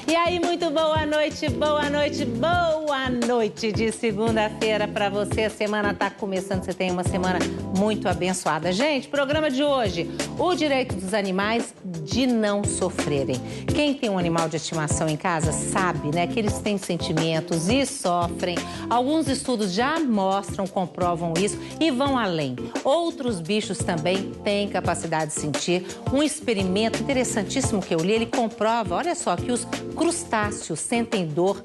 E aí, muito boa noite, boa noite, boa noite de segunda-feira para você. A semana tá começando, você tem uma semana muito abençoada. Gente, programa de hoje, o direito dos animais de não sofrerem. Quem tem um animal de estimação em casa sabe, né, que eles têm sentimentos e sofrem. Alguns estudos já mostram, comprovam isso e vão além. Outros bichos também têm capacidade de sentir. Um experimento interessantíssimo que eu li, ele comprova, olha só, que os crustáceos sentem dor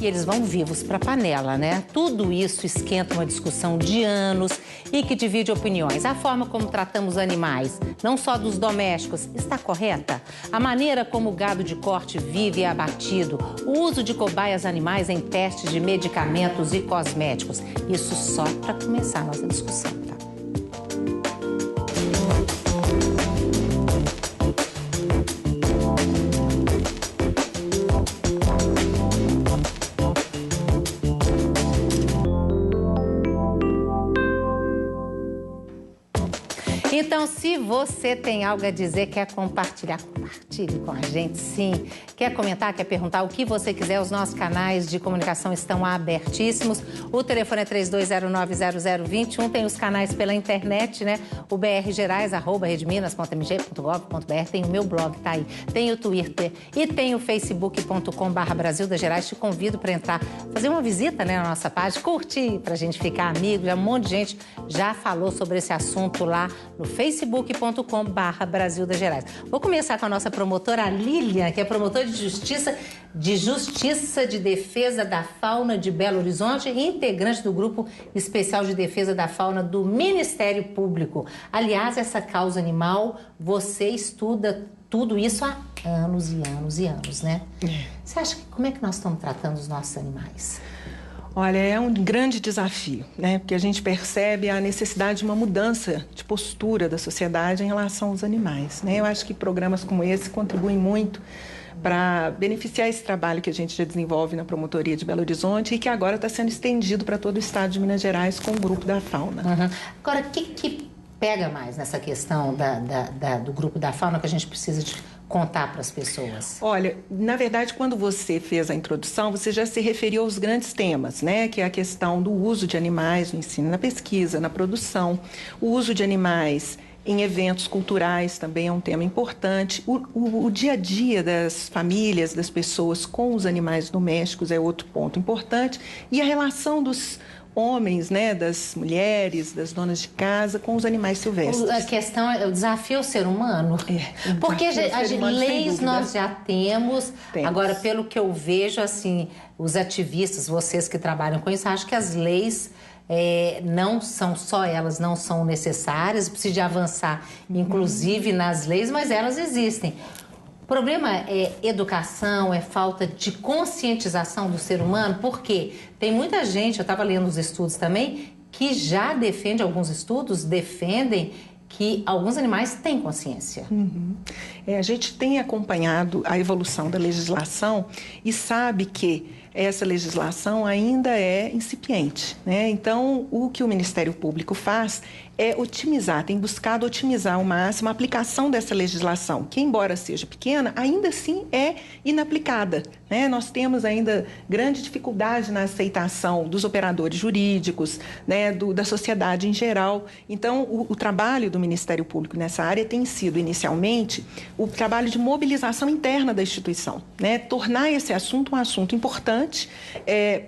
e eles vão vivos para a panela, né? Tudo isso esquenta uma discussão de anos e que divide opiniões. A forma como tratamos animais, não só dos domésticos, está correta? A maneira como o gado de corte vive e é abatido, o uso de cobaias animais em testes de medicamentos e cosméticos. Isso só para começar a nossa discussão, tá? Então, se você tem algo a dizer, quer compartilhar, compartilhe com a gente, sim. Quer comentar, quer perguntar, o que você quiser, os nossos canais de comunicação estão abertíssimos. O telefone é 32090021, tem os canais pela internet, né? O brgerais@redminas.mg.gov.br, tem o meu blog, tá aí. Tem o Twitter e tem o facebook.com/Brasil das Gerais. Te convido para entrar, fazer uma visita, né, na nossa página, curtir, pra gente ficar amigo. Já um monte de gente já falou sobre esse assunto lá no facebook.com/Brasil das Gerais. Vou começar com a nossa promotora Lilian, que é promotora de Justiça de Defesa da Fauna de Belo Horizonte e integrante do Grupo Especial de Defesa da Fauna do Ministério Público. Aliás, essa causa animal, você estuda tudo isso há anos e anos e anos, né? Você acha que como é que nós estamos tratando os nossos animais? Olha, é um grande desafio, né? Porque a gente percebe a necessidade de uma mudança de postura da sociedade em relação aos animais, né? Eu acho que programas como esse contribuem muito para beneficiar esse trabalho que a gente já desenvolve na Promotoria de Belo Horizonte e que agora está sendo estendido para todo o estado de Minas Gerais com o Grupo da Fauna. Agora, o que pega mais nessa questão do Grupo da Fauna que a gente precisa de contar para as pessoas? Olha, na verdade, quando você fez a introdução, você já se referiu aos grandes temas, né? Que é a questão do uso de animais no ensino, na pesquisa, na produção, o uso de animais em eventos culturais também é um tema importante. O dia a dia das famílias, das pessoas com os animais domésticos é outro ponto importante. E a relação dos homens, né, das mulheres, das donas de casa com os animais silvestres. A questão é o desafio ao ser humano. Porque as leis nós já temos. Agora, pelo que eu vejo, assim, os ativistas, vocês que trabalham com isso, acham que as leis não são só elas, não são necessárias, precisa de avançar, inclusive nas leis, mas elas existem. O problema é educação, é falta de conscientização do ser humano, porque tem muita gente, eu estava lendo os estudos também, que já defende, alguns estudos defendem que alguns animais têm consciência. A gente tem acompanhado a evolução da legislação e sabe que essa legislação ainda é incipiente, né? Então, o que o Ministério Público faz é otimizar, tem buscado otimizar ao máximo a aplicação dessa legislação, que, embora seja pequena, ainda assim é inaplicada, né? Nós temos ainda grande dificuldade na aceitação dos operadores jurídicos, né? Da sociedade em geral. Então, o trabalho do Ministério Público nessa área tem sido, inicialmente, o trabalho de mobilização interna da instituição, né? Tornar esse assunto um assunto importante,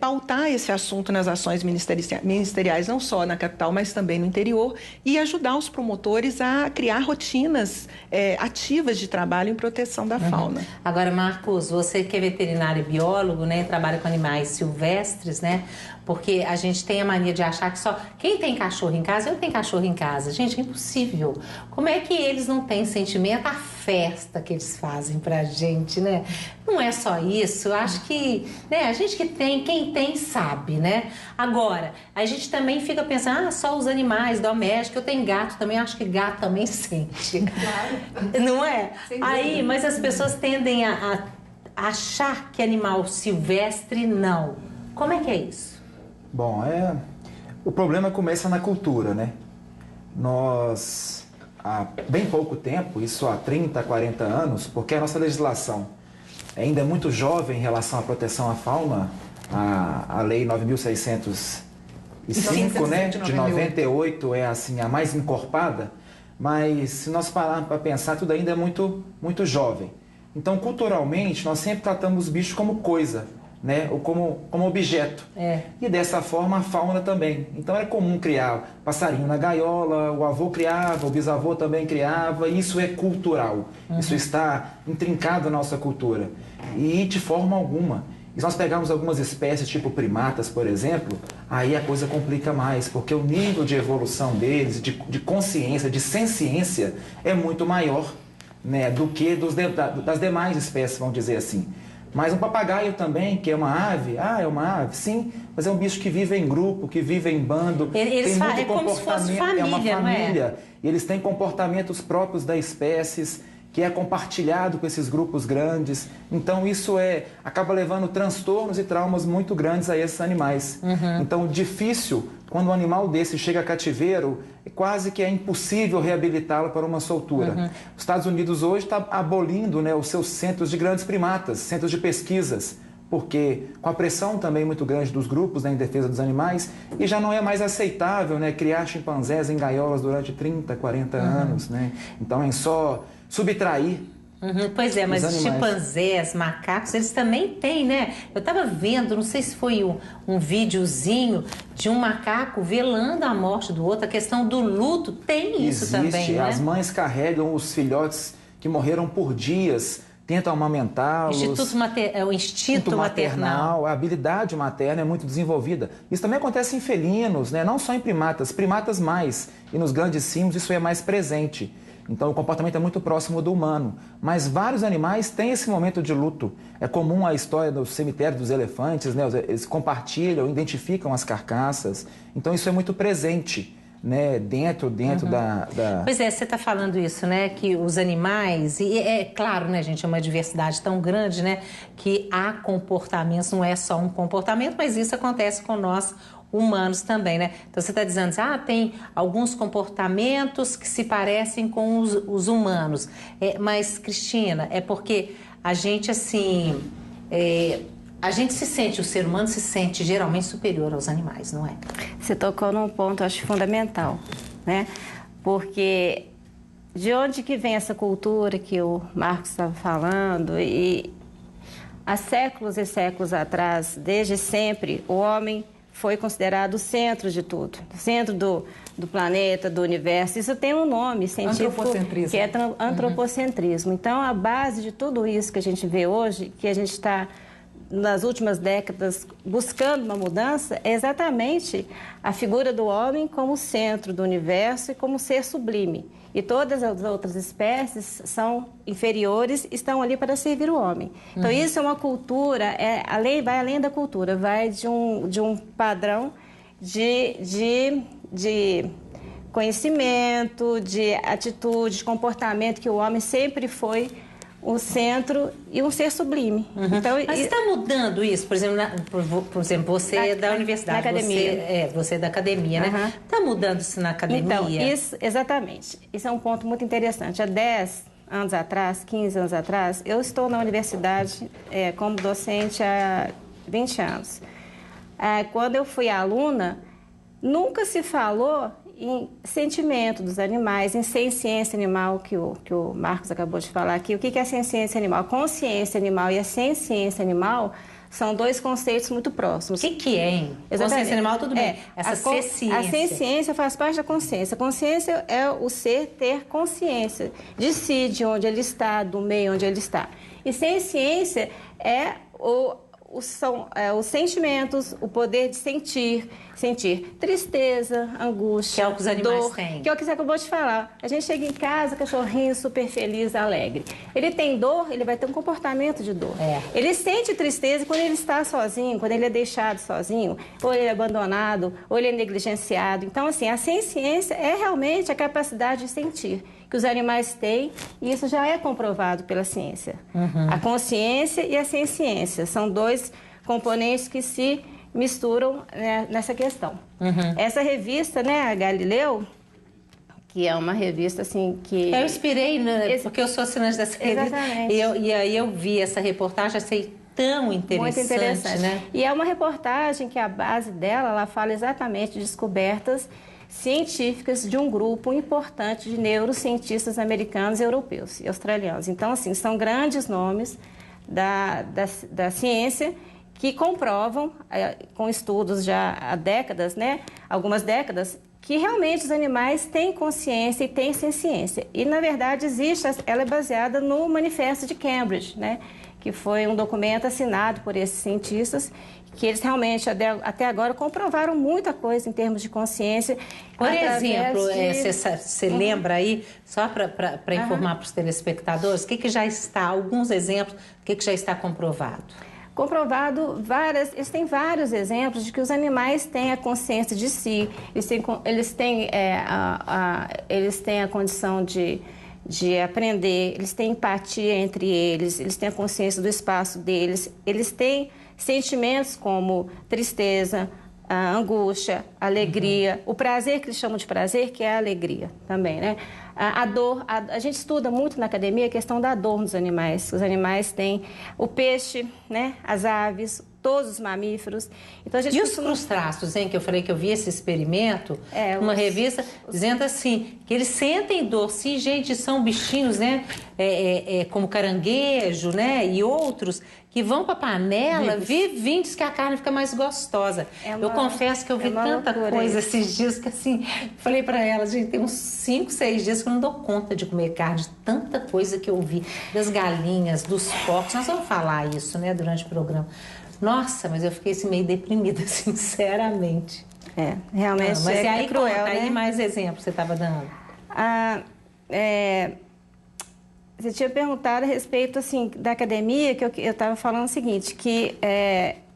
pautar esse assunto nas ações ministeriais, não só na capital, mas também no interior, e ajudar os promotores a criar rotinas ativas de trabalho em proteção da fauna. Agora, Marcos, você que é veterinário e biólogo, né, trabalha com animais silvestres, né? Porque a gente tem a mania de achar que só quem tem cachorro em casa, eu tenho cachorro em casa. Gente, é impossível. Como é que eles não têm sentimento? A festa que eles fazem pra gente, né? Não é só isso. Eu acho que, né, a gente que tem, quem tem sabe, né? Agora, a gente também fica pensando, só os animais domésticos, eu tenho gato também, acho que gato também sente. Claro. Não é? Aí, mas as pessoas tendem a achar que animal silvestre não. Como é que é isso? Bom, o problema começa na cultura, né? Nós, há bem pouco tempo, isso há 30, 40 anos, porque a nossa legislação ainda é muito jovem em relação à proteção à fauna, a Lei 9.605, né, de 98 é assim, a mais encorpada, mas se nós pararmos para pensar, tudo ainda é muito, muito jovem. Então, culturalmente, nós sempre tratamos os bichos como coisa, né, ou como objeto. E dessa forma a fauna também. Então era comum criar passarinho na gaiola, o avô criava, o bisavô também criava, e isso é cultural. Isso está intrincado na nossa cultura. E de forma alguma. E se nós pegarmos algumas espécies, tipo primatas, por exemplo, aí a coisa complica mais, porque o nível de evolução deles, de consciência, de senciência, é muito maior, né, do que das demais espécies, vamos dizer assim. Mas um papagaio também, que é uma ave, é uma ave, sim, mas é um bicho que vive em grupo, que vive em bando. Eles tem muito é como se fosse família, é uma família. Não é? E eles têm comportamentos próprios das espécies, que é compartilhado com esses grupos grandes. Então isso acaba levando transtornos e traumas muito grandes a esses animais. Então difícil, quando um animal desse chega a cativeiro, quase que é impossível reabilitá-lo para uma soltura. Os Estados Unidos hoje está abolindo, né, os seus centros de grandes primatas, centros de pesquisas, porque com a pressão também muito grande dos grupos, né, em defesa dos animais, e já não é mais aceitável, né, criar chimpanzés em gaiolas durante 30, 40 anos. Né? Então é só subtrair. Pois é, mas os chimpanzés, macacos, eles também têm, né? Eu estava vendo, não sei se foi um videozinho de um macaco velando a morte do outro, a questão do luto, tem isso também, né? As mães carregam os filhotes que morreram por dias, tentam amamentá-los. O instinto maternal. A habilidade materna é muito desenvolvida. Isso também acontece em felinos, né? Não só em primatas mais. E nos grandes símios isso é mais presente. Então o comportamento é muito próximo do humano. Mas vários animais têm esse momento de luto. É comum a história do cemitério dos elefantes, né? Eles compartilham, identificam as carcaças. Então isso é muito presente, né? Dentro da... Pois é, você está falando isso, né? Que os animais... E é claro, né, gente? É uma diversidade tão grande, né? Que há comportamentos, não é só um comportamento, mas isso acontece com nós humanos também, né? Então você está dizendo assim, tem alguns comportamentos que se parecem com os humanos. Mas, Cristina, é porque a gente, assim, a gente se sente, o ser humano se sente geralmente superior aos animais, não é? Você tocou num ponto, acho, fundamental, né? Porque de onde que vem essa cultura que o Marcos estava falando? E há séculos e séculos atrás, desde sempre, o homem foi considerado o centro de tudo, centro do planeta, do universo. Isso tem um nome científico, que é antropocentrismo. Então, a base de tudo isso que a gente vê hoje, que a gente está, nas últimas décadas, buscando uma mudança, é exatamente a figura do homem como centro do universo e como ser sublime. E todas as outras espécies são inferiores, estão ali para servir o homem. Então, isso é uma cultura, vai além da cultura, vai de um padrão de conhecimento, de atitude, de comportamento, que o homem sempre foi o centro e um ser sublime. Então, mas está mudando isso? Por exemplo, você é da universidade, na academia. Você é da academia, né? Está mudando isso na academia? Então, exatamente. Isso é um ponto muito interessante. Há 10 anos atrás, 15 anos atrás, eu estou na universidade como docente há 20 anos. Quando eu fui aluna, nunca se falou em sentimento dos animais, em senciência animal, que o Marcos acabou de falar aqui. O que é a senciência animal? A consciência animal e a senciência animal são dois conceitos muito próximos. O que é, hein? Consciência animal, tudo bem. Essa senciência. A senciência faz parte da consciência. A consciência é o ser ter consciência de si, de onde ele está, do meio onde ele está. E senciência é os sentimentos, o poder de sentir tristeza, angústia, que é o que os animais dor, têm. Que é o que você acabou de falar. A gente chega em casa, cachorrinho super feliz, alegre. Ele tem dor, ele vai ter um comportamento de dor. Ele sente tristeza quando ele está sozinho, quando ele é deixado sozinho, ou ele é abandonado, ou ele é negligenciado. Então, assim, a senciência é realmente a capacidade de sentir que os animais têm, e isso já é comprovado pela ciência. A consciência e a senciência são dois componentes que se misturam, né, nessa questão. Essa revista, né, a Galileu, que é uma revista assim que... Eu inspirei, né, porque eu sou assinante dessa revista. Exatamente. E aí eu vi essa reportagem, achei tão interessante, muito interessante, né? E é uma reportagem que a base dela, ela fala exatamente de descobertas científicas de um grupo importante de neurocientistas americanos, europeus e australianos. Então, assim, são grandes nomes da ciência que comprovam, com estudos já há décadas, né, algumas décadas, que realmente os animais têm consciência e têm senciência. E, na verdade, ela é baseada no Manifesto de Cambridge, né, que foi um documento assinado por esses cientistas, que eles realmente, até agora, comprovaram muita coisa em termos de consciência. Por exemplo, você lembra aí, só para informar para os telespectadores, alguns exemplos, o que já está comprovado? Comprovado eles têm vários exemplos de que os animais têm a consciência de si, eles têm a condição de aprender, eles têm empatia entre eles têm a consciência do espaço deles, eles têm sentimentos como tristeza, angústia, alegria, o prazer que eles chamam de prazer, que é a alegria também, né? A dor, a gente estuda muito na academia a questão da dor nos animais. Os animais têm o peixe, né? As aves, todos os mamíferos. Então, a gente os crustáceos, hein? Que eu falei que eu vi esse experimento numa revista, dizendo assim, que eles sentem dor. Sim, gente, são bichinhos, né? Como caranguejo, né? E outros que vão para a panela, vivem, diz que a carne fica mais gostosa. Eu confesso que eu vi tanta coisa esses dias que, assim, falei para ela, gente, tem uns 5, 6 dias que eu não dou conta de comer carne, de tanta coisa que eu vi, das galinhas, dos porcos. Nós vamos falar isso, né, durante o programa. Nossa, mas eu fiquei assim, meio deprimida, sinceramente. Realmente mas e aí, cruel, conta, né? aí mais exemplos você estava dando. Você tinha perguntado a respeito, assim, da academia, que eu estava falando o seguinte, que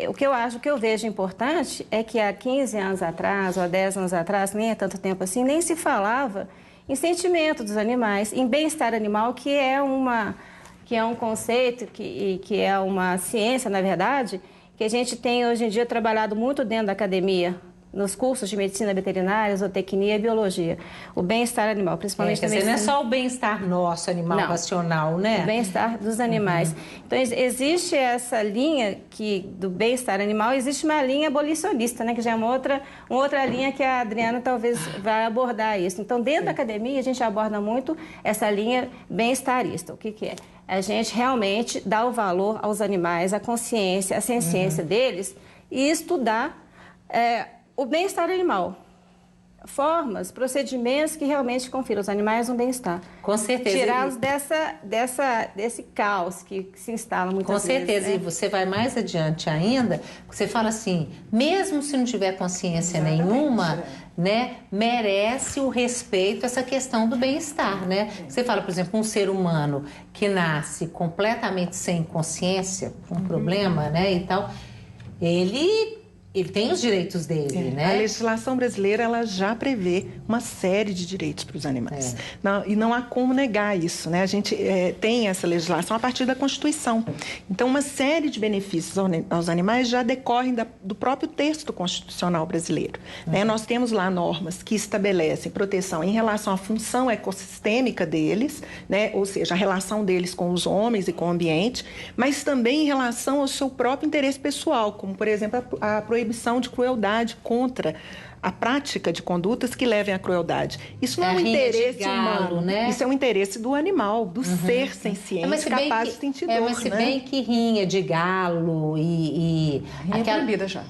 o que eu vejo importante é que há 15 anos atrás, ou há 10 anos atrás, nem é tanto tempo assim, nem se falava em sentimento dos animais, em bem-estar animal, que é um conceito, que é uma ciência, na verdade, que a gente tem hoje em dia trabalhado muito dentro da academia, nos cursos de medicina veterinária, zootecnia e biologia. O bem-estar animal, principalmente quer dizer, não é só o bem-estar nosso, animal, racional, né? O bem-estar dos animais. Então, existe essa linha do bem-estar animal, existe uma linha abolicionista, né? Que já é uma outra linha que a Adriana talvez vai abordar isso. Então, dentro da academia, a gente aborda muito essa linha bem-estarista. O que é? A gente realmente dá o valor aos animais, a consciência, a senciência deles e estudar o bem-estar animal. Formas, procedimentos que realmente confiram aos animais um bem-estar. Com certeza. Tirá-los desse caos que se instala muitas vezes. Com certeza. Né? E você vai mais adiante ainda, você fala assim, mesmo se não tiver consciência nenhuma, né, merece o respeito essa questão do bem-estar, né? Você fala, por exemplo, um ser humano que nasce completamente sem consciência, com problema, né, e tal, ele tem os direitos dele, né? A legislação brasileira, ela já prevê uma série de direitos para os animais. E não há como negar isso, né? A gente tem essa legislação a partir da Constituição. Então, uma série de benefícios aos animais já decorrem do próprio texto constitucional brasileiro. Né? Nós temos lá normas que estabelecem proteção em relação à função ecossistêmica deles, né? Ou seja, a relação deles com os homens e com o ambiente, mas também em relação ao seu próprio interesse pessoal, como, por exemplo, a proibição de crueldade contra a prática de condutas que levem à crueldade. Isso não é um interesse humano, né? Isso é um interesse do animal, do ser senciente, capaz de sentir dor, mas se bem que rinha de galo e rinha é proibida já.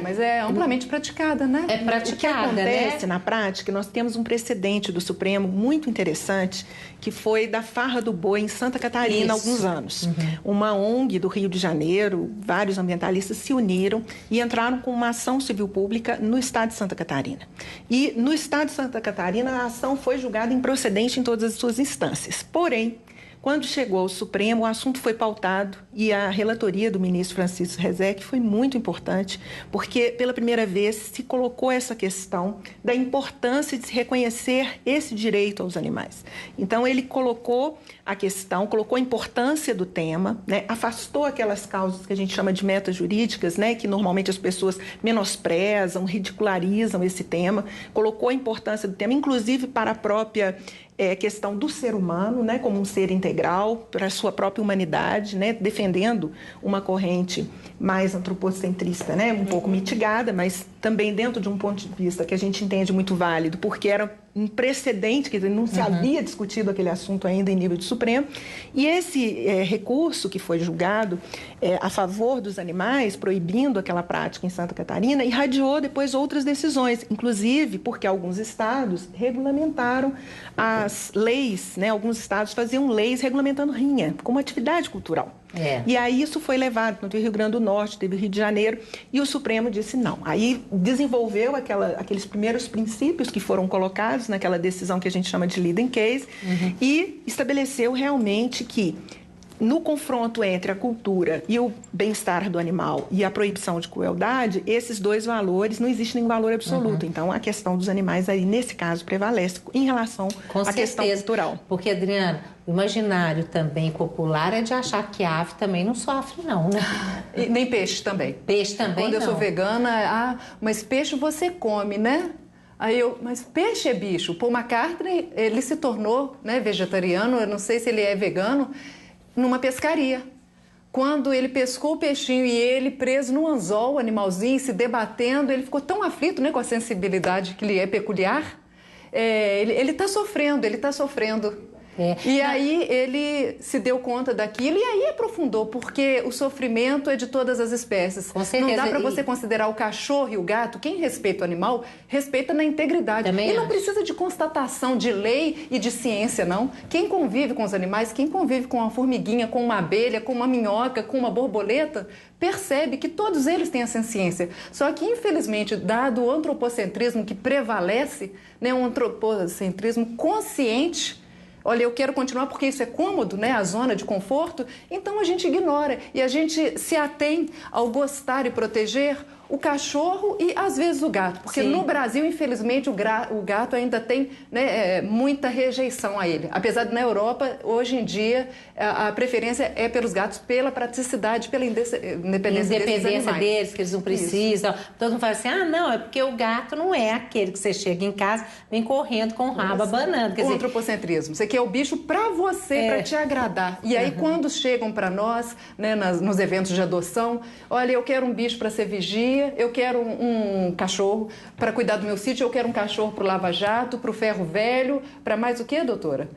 Mas é amplamente praticada, né? É praticada, o que acontece na prática, nós temos um precedente do Supremo muito interessante, que foi da farra do boi em Santa Catarina há alguns anos. Uma ONG do Rio de Janeiro, vários ambientalistas se uniram e entraram com uma ação civil pública no estado de Santa Catarina. E no estado de Santa Catarina, a ação foi julgada improcedente em todas as suas instâncias. Porém, Quando chegou ao Supremo, o assunto foi pautado e a relatoria do ministro Francisco Rezec foi muito importante, porque pela primeira vez se colocou essa questão da importância de se reconhecer esse direito aos animais. Então, ele colocou a questão, colocou a importância do tema, né, afastou aquelas causas que a gente chama de metajurídicas, né, que normalmente as pessoas menosprezam, ridicularizam esse tema, colocou a importância do tema, inclusive para a própria questão do ser humano, né, como um ser integral, para a sua própria humanidade, né, defendendo uma corrente mais antropocentrista, né, um pouco mitigada, mas também dentro de um ponto de vista que a gente entende muito válido, porque era um precedente, quer dizer, não se havia discutido aquele assunto ainda em nível de Supremo. E esse recurso que foi julgado a favor dos animais, proibindo aquela prática em Santa Catarina, irradiou depois outras decisões, inclusive porque alguns estados regulamentaram as leis, né? Alguns estados faziam leis regulamentando rinha como atividade cultural. E aí isso foi levado, no Rio Grande do Norte, teve o Rio de Janeiro, e o Supremo disse não. Aí desenvolveu aqueles primeiros princípios que foram colocados naquela decisão que a gente chama de leading case, e estabeleceu realmente que no confronto entre a cultura e o bem-estar do animal e a proibição de crueldade, esses dois valores, não existe nenhum valor absoluto. Então, a questão dos animais aí, nesse caso, prevalece em relação à questão cultural. Porque, Adriana, o imaginário também popular é de achar que ave também não sofre, não, né? E nem peixe também. Peixe também Quando eu sou vegana, mas peixe você come, né? Mas peixe é bicho. O Paul McCartney, ele se tornou, né, vegetariano, eu não sei se ele é vegano, numa pescaria. Quando ele pescou o peixinho e ele preso no anzol, o animalzinho, se debatendo, ele ficou tão aflito, né, com a sensibilidade que lhe é peculiar. Ele está sofrendo, E aí ele se deu conta daquilo e aí aprofundou, porque o sofrimento é de todas as espécies. Com certeza. Não dá para você considerar o cachorro e o gato, quem respeita o animal, respeita na integridade. Também e não acho. precisa de constatação de lei e de ciência, não. Quem convive com os animais, quem convive com uma formiguinha, com uma abelha, com uma minhoca, com uma borboleta, percebe que todos eles têm essa ciência. Só que, infelizmente, dado o antropocentrismo que prevalece, né, um antropocentrismo consciente, olha, eu quero continuar porque isso é cômodo, né? A zona de conforto. Então a gente ignora e a gente se atém ao gostar e proteger o cachorro e às vezes o gato. Porque no Brasil, infelizmente, o gato ainda tem, né, muita rejeição a ele. Apesar de na Europa, hoje em dia, a preferência é pelos gatos, pela praticidade, pela independência deles, que eles não precisam. Isso. Todo mundo fala assim, não, é porque o gato não é aquele que você chega em casa, vem correndo com o rabo abanando. O antropocentrismo. Você quer o bicho para você, para te agradar. E aí, quando chegam para nós, né, nos eventos de adoção, olha, eu quero um bicho para ser vigia, eu quero um cachorro para cuidar do meu sítio, eu quero um cachorro para o lava-jato, para o ferro velho, para mais o quê, doutora?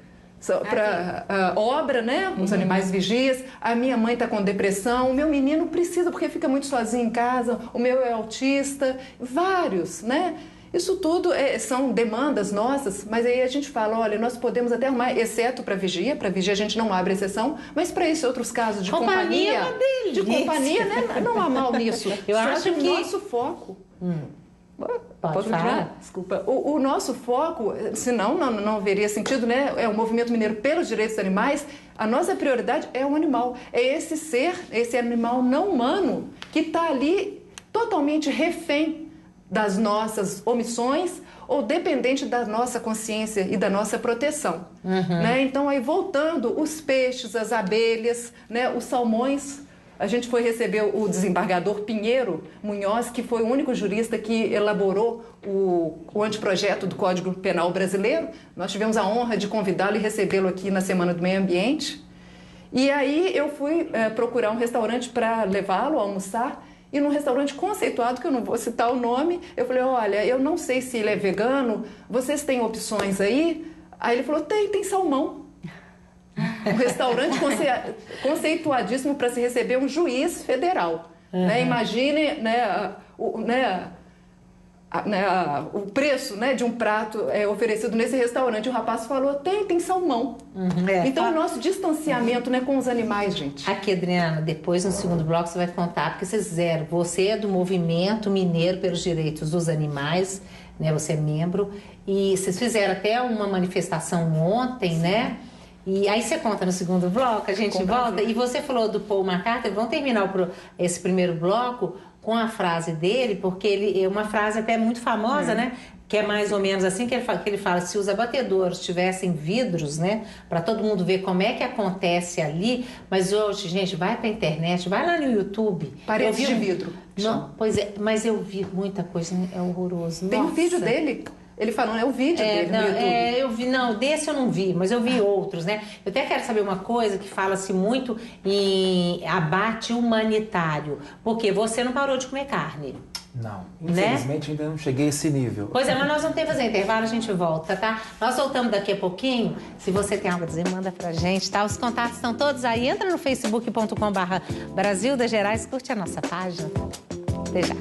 Para obra, né? Os animais vigias. A minha mãe está com depressão, o meu menino precisa porque fica muito sozinho em casa, o meu é autista, vários, né? Isso tudo são demandas nossas, mas aí a gente fala, olha, nós podemos até arrumar, exceto para vigia a gente não abre exceção, mas para esses outros casos de companhia, né? Não há mal nisso. Eu acho que o nosso foco... Pode falar? Desculpa. O nosso foco, senão não haveria sentido, né? É o Movimento Mineiro pelos Direitos dos Animais. A nossa prioridade é o animal. É esse ser, esse animal não humano que está ali totalmente refém das nossas omissões ou dependente da nossa consciência e da nossa proteção. Né? Então, aí voltando, os peixes, as abelhas, né? Os salmões. A gente foi receber o desembargador Pinheiro Munhoz, que foi o único jurista que elaborou o anteprojeto do Código Penal brasileiro. Nós tivemos a honra de convidá-lo e recebê-lo aqui na Semana do Meio Ambiente. E aí eu fui procurar um restaurante para levá-lo a almoçar. E num restaurante conceituado, que eu não vou citar o nome, eu falei, olha, eu não sei se ele é vegano, vocês têm opções aí? Aí ele falou, tem salmão. Um restaurante conceituadíssimo para se receber um juiz federal. Né? Imagine, né, o preço, né, de um prato oferecido nesse restaurante. O rapaz falou, tem salmão. Então, o nosso distanciamento, né, com os animais, gente. Aqui, Adriana, depois no segundo bloco você vai contar, porque vocês fizeram, você é do Movimento Mineiro pelos Direitos dos Animais, né, você é membro, e vocês fizeram até uma manifestação ontem, né? E aí você conta no segundo bloco, a gente volta. E você falou do Paul McCartney, vamos terminar esse primeiro bloco com a frase dele, porque ele é uma frase até muito famosa, né? Que é mais ou menos assim que ele fala, se os abatedouros tivessem vidros, né, para todo mundo ver como é que acontece ali, mas hoje, gente, vai pra internet, vai lá no YouTube. Paredes de vidro. Não, pois é, mas eu vi muita coisa, é horroroso. Tem um vídeo dele, ele falando, é o vídeo dele no YouTube. Eu vi, não, desse eu não vi, mas eu vi outros, né? Eu até quero saber uma coisa que fala-se muito em abate humanitário, porque você não parou de comer carne. Não, infelizmente ainda não cheguei a esse nível. Pois é, mas nós vamos ter que fazer intervalo, a gente volta, tá? Nós voltamos daqui a pouquinho. Se você tem algo a dizer, manda pra gente, tá? Os contatos estão todos aí. Entra no facebook.com/Brasil das Gerais, curte a nossa página. Até já.